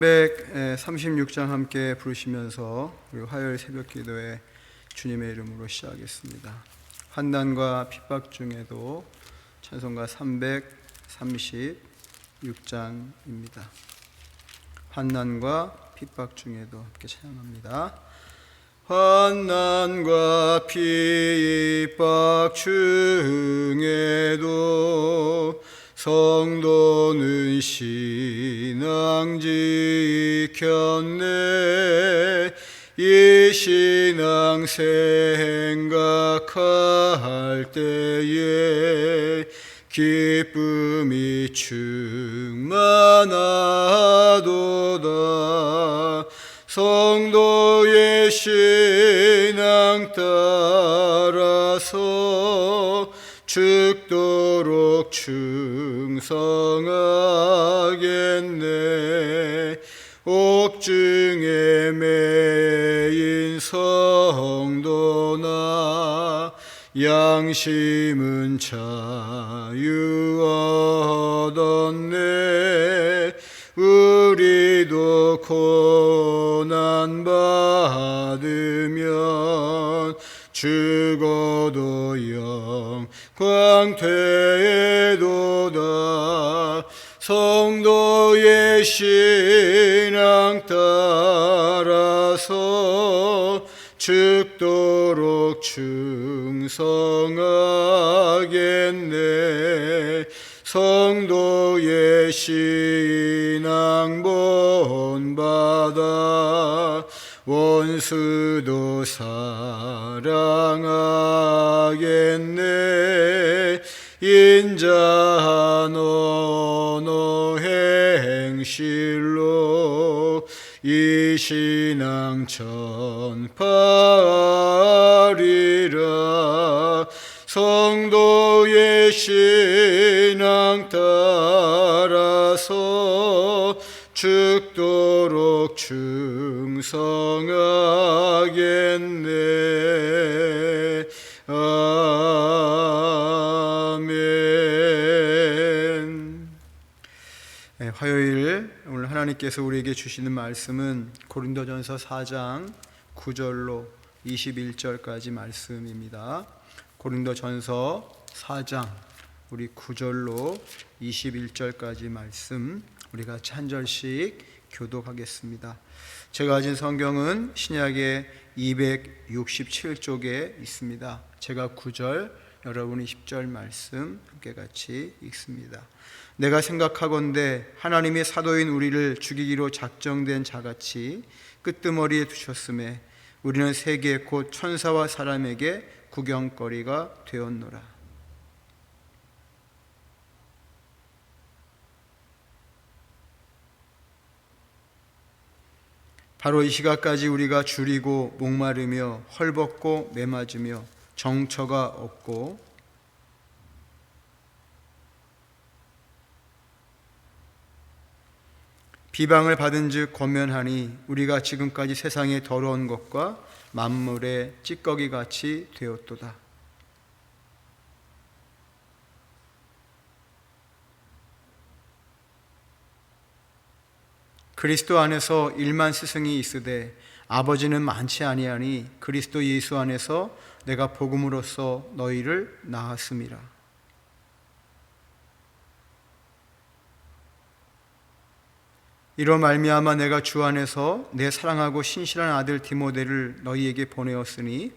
136장 함께 부르시면서 우리 화요일 새벽 기도에 주님의 이름으로 시작하겠습니다. 환난과 핍박 중에도 찬송가 336장입니다. 환난과 핍박 중에도 함께 찬양합니다. 환난과 핍박 중에도 성도는 신앙 지켰네. 이 신앙 생각할 때에 기쁨이 충만하도다. 성도의 신앙 따라서 죽도록 충성하겠네. 옥중에 매인 성도나 양심은 자유 얻었네. 우리도 고난 받으면 죽어도 영광 되도다. 성도의 신앙 따라서 죽도록 충성하겠네. 성도의 신앙 본받아 원수도 사랑하겠네. 인자한 언어 행실로 이 신앙 전파하리라. 성도의 신앙 따라서 죽도록 충성하겠네. 아멘. 화요일 오늘 하나님께서 우리에게 주시는 말씀은 고린도전서 4장 9절로 21절까지 말씀입니다. 고린도전서 4장 우리 9절로 21절까지 말씀 우리 같이 한 절씩 교독하겠습니다. 제가 가진 성경은 신약의 267쪽에 있습니다. 제가 9절, 여러분이 10절 말씀 함께 같이 읽습니다. 내가 생각하건대 하나님이 사도인 우리를 죽이기로 작정된 자같이 끄트머리에 두셨음에 우리는 세계 곧 천사와 사람에게 구경거리가 되었노라. 바로 이 시각까지 우리가 줄이고 목마르며 헐벗고 매맞으며 정처가 없고 비방을 받은 즉 권면하니 우리가 지금까지 세상의 더러운 것과 만물의 찌꺼기같이 되었도다. 그리스도 안에서 1만 스승이 있으되 아버지는 많지 아니하니 그리스도 예수 안에서 내가 복음으로써 너희를 낳았음이라. 이로 말미암아 내가 주 안에서 내 사랑하고 신실한 아들 디모데를 너희에게 보내었으니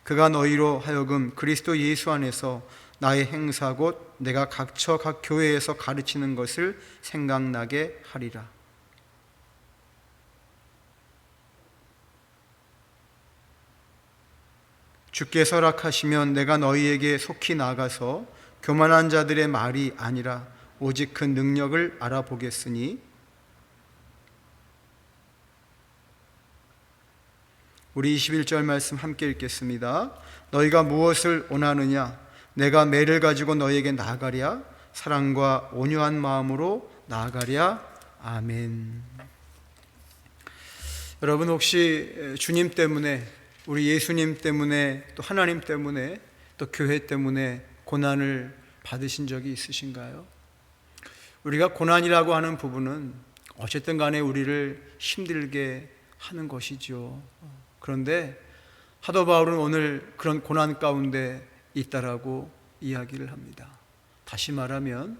그가 너희로 하여금 그리스도 예수 안에서 나의 행사 곧 내가 각처 각 교회에서 가르치는 것을 생각나게 하리라. 주께서 허락하시면 내가 너희에게 속히 나가서 교만한 자들의 말이 아니라 오직 그 능력을 알아보겠으니 우리 21절 말씀 함께 읽겠습니다. 너희가 무엇을 원하느냐? 내가 매를 가지고 너희에게 나아가랴? 사랑과 온유한 마음으로 나아가랴? 아멘. 여러분 혹시 주님 때문에, 우리 예수님 때문에, 또 하나님 때문에, 또 교회 때문에 고난을 받으신 적이 있으신가요? 우리가 고난이라고 하는 부분은 어쨌든 간에 우리를 힘들게 하는 것이죠. 그런데 사도 바울은 오늘 그런 고난 가운데 있다라고 이야기를 합니다. 다시 말하면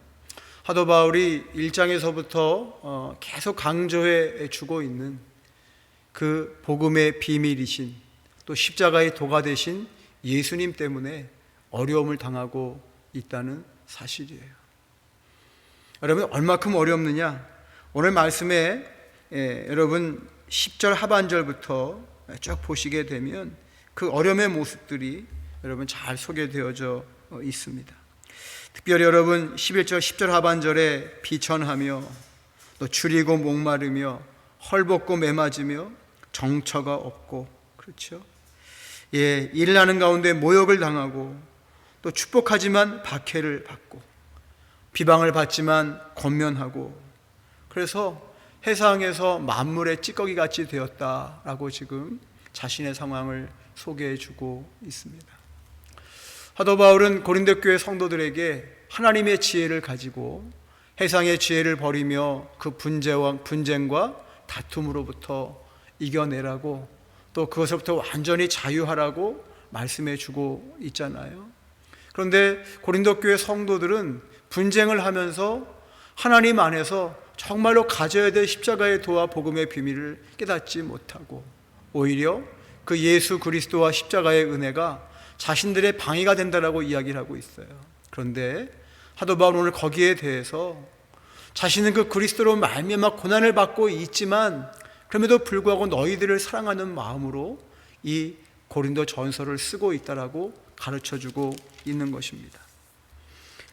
사도 바울이 1장에서부터 계속 강조해 주고 있는 그 복음의 비밀이신, 또 십자가의 도가 되신 예수님 때문에 어려움을 당하고 있다는 사실이에요. 여러분, 얼마큼 어렵느냐? 오늘 말씀에 여러분 10절 하반절부터 쭉 보시게 되면 그 어려움의 모습들이 여러분 잘 소개되어져 있습니다. 특별히 여러분 11절 10절 하반절에 비천하며 또 줄이고 목마르며 헐벗고 매맞으며 정처가 없고, 그렇죠? 일을 하는 가운데 모욕을 당하고, 또 축복하지만 박해를 받고, 비방을 받지만 권면하고, 그래서 세상에서 만물의 찌꺼기 같이 되었다라고 지금 자신의 상황을 소개해 주고 있습니다. 사도 바울은 고린도 교회 성도들에게 하나님의 지혜를 가지고 세상의 지혜를 버리며 그 분쟁과 다툼으로부터 이겨내라고, 또 그것으로부터 완전히 자유하라고 말씀해 주고 있잖아요. 그런데 고린도 교회 성도들은 분쟁을 하면서 하나님 안에서 정말로 가져야 될 십자가의 도와 복음의 비밀을 깨닫지 못하고, 오히려 그 예수 그리스도와 십자가의 은혜가 자신들의 방해가 된다라고 이야기를 하고 있어요. 그런데 사도 바울은 오늘 거기에 대해서 자신은 그 그리스도로 말미암아 고난을 받고 있지만 그럼에도 불구하고 너희들을 사랑하는 마음으로 이 고린도 전서를 쓰고 있다라고 가르쳐주고 있는 것입니다.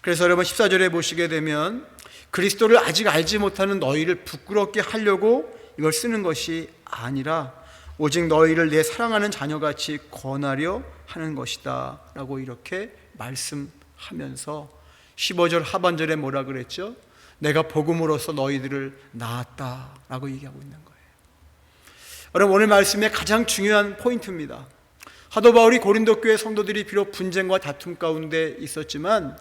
그래서 여러분 14절에 보시게 되면 그리스도를 아직 알지 못하는 너희를 부끄럽게 하려고 이걸 쓰는 것이 아니라 오직 너희를 내 사랑하는 자녀같이 권하려 하는 것이다 라고 이렇게 말씀하면서 15절 하반절에 뭐라 그랬죠? 내가 복음으로써 너희들을 낳았다 라고 얘기하고 있는 거예요. 여러분, 오늘 말씀의 가장 중요한 포인트입니다. 사도 바울이 고린도 교회 성도들이 비록 분쟁과 다툼 가운데 있었지만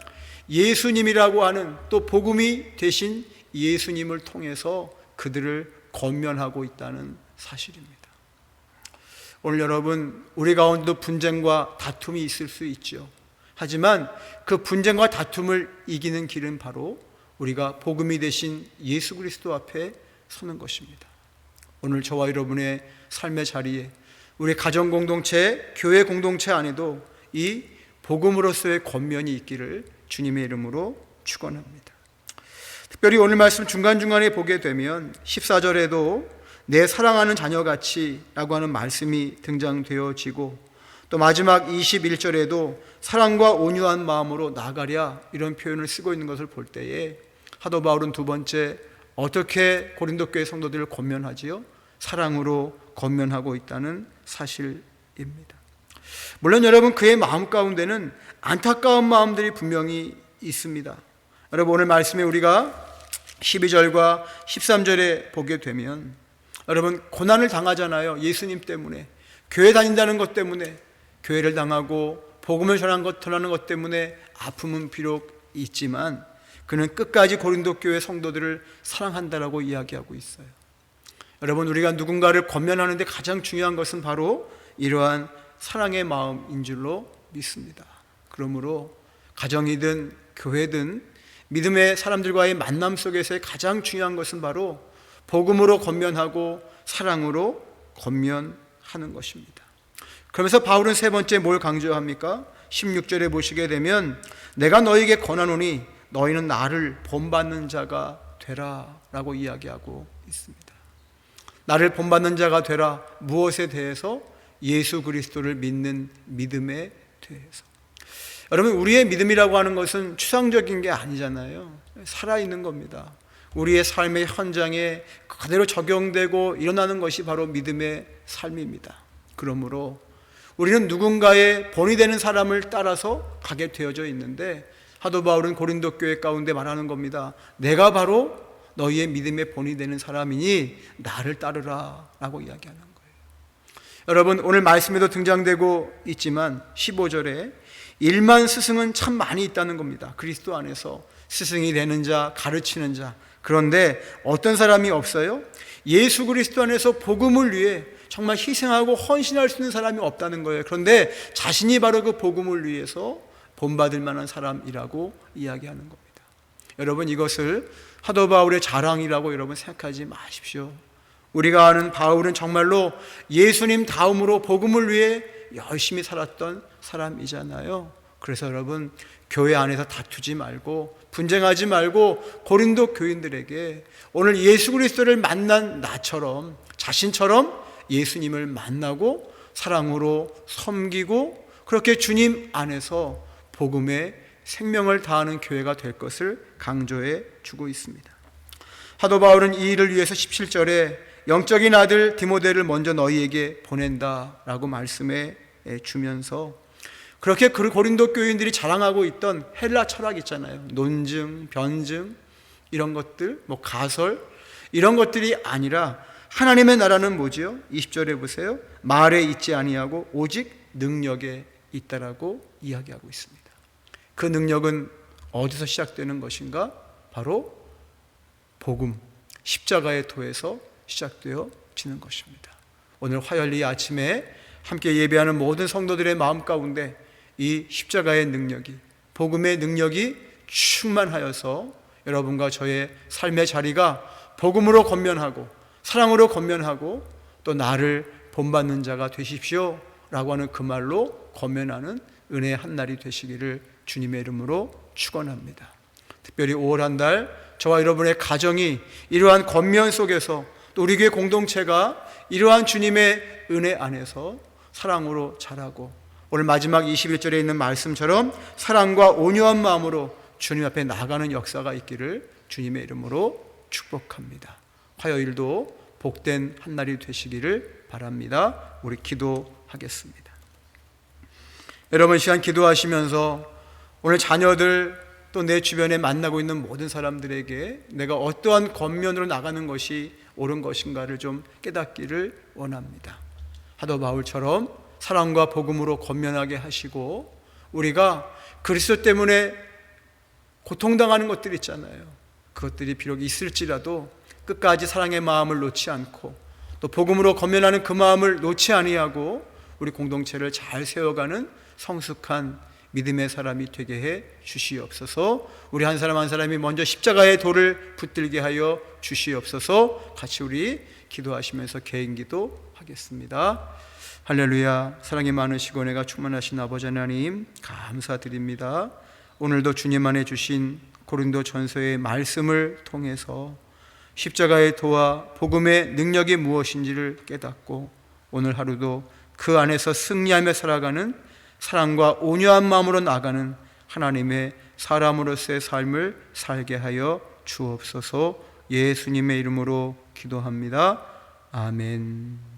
예수님이라고 하는, 또 복음이 되신 예수님을 통해서 그들을 권면하고 있다는 사실입니다. 오늘 여러분, 우리 가운데도 분쟁과 다툼이 있을 수 있죠. 하지만 그 분쟁과 다툼을 이기는 길은 바로 우리가 복음이 되신 예수 그리스도 앞에 서는 것입니다. 오늘 저와 여러분의 삶의 자리에, 우리 가정 공동체, 교회 공동체 안에도 이 복음으로서의 권면이 있기를 주님의 이름으로 축원합니다. 특별히 오늘 말씀 중간중간에 보게 되면 14절에도 내 사랑하는 자녀같이 라고 하는 말씀이 등장되어지고, 또 마지막 21절에도 사랑과 온유한 마음으로 나가랴 이런 표현을 쓰고 있는 것을 볼 때에 사도 바울은 두 번째 어떻게 고린도 교회 성도들을 권면하지요? 사랑으로 권면하고 있다는 사실입니다. 물론 여러분, 그의 마음 가운데는 안타까운 마음들이 분명히 있습니다. 여러분, 오늘 말씀에 우리가 12절과 13절에 보게 되면 여러분, 고난을 당하잖아요. 예수님 때문에, 교회 다닌다는 것 때문에, 교회를 당하고 복음을 전하는 것 때문에 아픔은 비록 있지만 그는 끝까지 고린도 교회 성도들을 사랑한다라고 이야기하고 있어요. 여러분, 우리가 누군가를 권면하는데 가장 중요한 것은 바로 이러한 사랑의 마음인 줄로 믿습니다. 그러므로 가정이든 교회든 믿음의 사람들과의 만남 속에서의 가장 중요한 것은 바로 복음으로 권면하고 사랑으로 권면하는 것입니다. 그러면서 바울은 세 번째 뭘 강조합니까? 16절에 보시게 되면 내가 너희에게 권하노니 너희는 나를 본받는 자가 되라 라고 이야기하고 있습니다. 나를 본받는 자가 되라. 무엇에 대해서? 예수 그리스도를 믿는 믿음에 대해서. 여러분, 우리의 믿음이라고 하는 것은 추상적인 게 아니잖아요. 살아있는 겁니다. 우리의 삶의 현장에 그대로 적용되고 일어나는 것이 바로 믿음의 삶입니다. 그러므로 우리는 누군가의 본이 되는 사람을 따라서 가게 되어져 있는데, 사도 바울은 고린도 교회 가운데 말하는 겁니다. 내가 바로 너희의 믿음의 본이 되는 사람이니 나를 따르라 라고 이야기하는 거예요. 여러분, 오늘 말씀에도 등장되고 있지만 15절에 일만 스승은 참 많이 있다는 겁니다. 그리스도 안에서 스승이 되는 자, 가르치는 자, 그런데 어떤 사람이 없어요? 예수 그리스도 안에서 복음을 위해 정말 희생하고 헌신할 수 있는 사람이 없다는 거예요. 그런데 자신이 바로 그 복음을 위해서 본받을 만한 사람이라고 이야기하는 겁니다. 여러분, 이것을 사도 바울의 자랑이라고 여러분 생각하지 마십시오. 우리가 아는 바울은 정말로 예수님 다음으로 복음을 위해 열심히 살았던 사람이잖아요. 그래서 여러분, 교회 안에서 다투지 말고 분쟁하지 말고 고린도 교인들에게 오늘 예수 그리스도를 만난 나처럼, 자신처럼 예수님을 만나고 사랑으로 섬기고 그렇게 주님 안에서 복음의 생명을 다하는 교회가 될 것을 강조해 주고 있습니다. 사도 바울은 이 일을 위해서 17절에 영적인 아들 디모데를 먼저 너희에게 보낸다라고 말씀해 주면서 그렇게 고린도 교인들이 자랑하고 있던 헬라 철학 있잖아요. 논증, 변증 이런 것들, 가설 이런 것들이 아니라 하나님의 나라는 뭐지요? 20절에 보세요. 말에 있지 아니하고 오직 능력에 있다라고 이야기하고 있습니다. 그 능력은 어디서 시작되는 것인가? 바로 복음, 십자가의 도에서 시작되어지는 것입니다. 오늘 화요일 아침에 함께 예배하는 모든 성도들의 마음 가운데 이 십자가의 능력이, 복음의 능력이 충만하여서 여러분과 저의 삶의 자리가 복음으로 권면하고 사랑으로 권면하고 또 나를 본받는 자가 되십시오 라고 하는 그 말로 권면하는 은혜의 한 날이 되시기를 주님의 이름으로 축원합니다. 특별히 5월 한 달 저와 여러분의 가정이 이러한 권면 속에서 또 우리 교회 공동체가 이러한 주님의 은혜 안에서 사랑으로 자라고 오늘 마지막 21절에 있는 말씀처럼 사랑과 온유한 마음으로 주님 앞에 나가는 역사가 있기를 주님의 이름으로 축복합니다. 화요일도 복된 한 날이 되시기를 바랍니다. 우리 기도하겠습니다. 여러분, 시간 기도하시면서 오늘 자녀들 또 내 주변에 만나고 있는 모든 사람들에게 내가 어떠한 권면으로 나가는 것이 옳은 것인가를 좀 깨닫기를 원합니다. 사도 바울처럼 사랑과 복음으로 권면하게 하시고 우리가 그리스도 때문에 고통당하는 것들이 있잖아요. 그것들이 비록 있을지라도 끝까지 사랑의 마음을 놓지 않고 또 복음으로 권면하는 그 마음을 놓지 아니하고 우리 공동체를 잘 세워가는 성숙한 믿음의 사람이 되게 해 주시옵소서. 우리 한 사람 한 사람이 먼저 십자가의 돌을 붙들게 하여 주시옵소서. 같이 우리 기도하시면서 개인기도 하겠습니다. 할렐루야. 사랑이 많으시고 은혜가 충만하신 아버지 하나님 감사드립니다. 오늘도 주님 안에 주신 고린도 전서의 말씀을 통해서 십자가의 도와 복음의 능력이 무엇인지를 깨닫고 오늘 하루도 그 안에서 승리하며 살아가는 사랑과 온유한 마음으로 나가는 하나님의 사람으로서의 삶을 살게 하여 주옵소서. 예수님의 이름으로 기도합니다. 아멘.